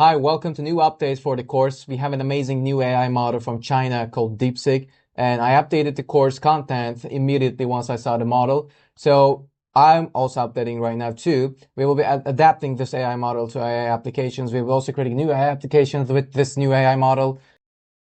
Hi, welcome to new updates for the course. We have an amazing new AI model from China called DeepSeek, and I updated the course content immediately once I saw the model. So I'm also updating right now too. We will be adapting this AI model to AI applications. We will also creating new AI applications with this new AI model.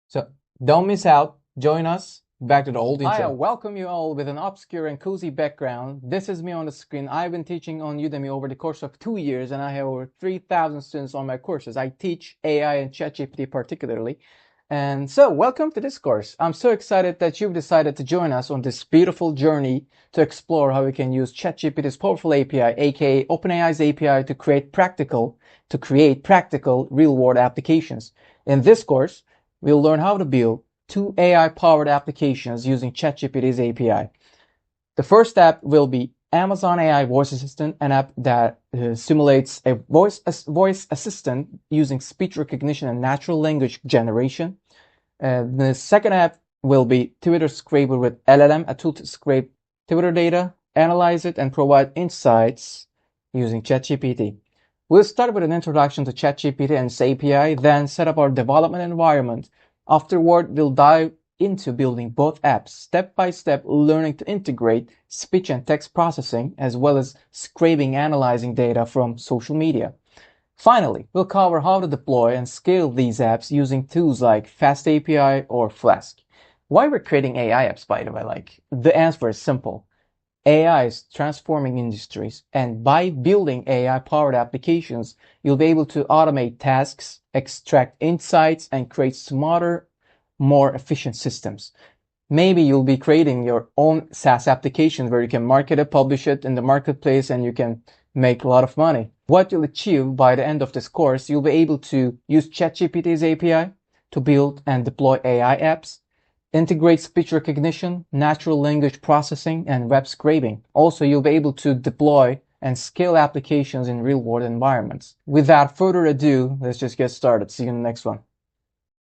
So don't miss out. Join us. Back to the old intro. Hi, I welcome you all with an obscure and cozy background. This is me on the screen. I've been teaching on Udemy over the course of 2 years, and I have over 3,000 students on my courses. I teach AI and ChatGPT particularly. And so, welcome to this course. I'm so excited that you've decided to join us on this beautiful journey to explore how we can use ChatGPT's powerful API, aka OpenAI's API, to create practical real-world applications. In this course, we'll learn how to build 2 AI-powered applications using ChatGPT's API. The first app will be Amazon AI Voice Assistant, an app that simulates a voice assistant using speech recognition and natural language generation. The second app will be Twitter Scraper with LLM, a tool to scrape Twitter data, analyze it, and provide insights using ChatGPT. We'll start with an introduction to ChatGPT and its API, then set up our development environment. Afterward, we'll dive into building both apps, step by step, learning to integrate speech and text processing, as well as scraping, analyzing data from social media. Finally, we'll cover how to deploy and scale these apps using tools like Fast API or Flask. Why we're creating AI apps, by the way? The answer is simple. AI is transforming industries, and by building AI-powered applications, you'll be able to automate tasks, extract insights, and create smarter, more efficient systems. Maybe you'll be creating your own SaaS application where you can market it, publish it in the marketplace, and you can make a lot of money. What you'll achieve by the end of this course, you'll be able to use ChatGPT's API to build and deploy AI apps, integrate speech recognition, natural language processing, and web scraping. Also, you'll be able to deploy and scale applications in real-world environments. Without further ado, let's just get started. See you in the next one.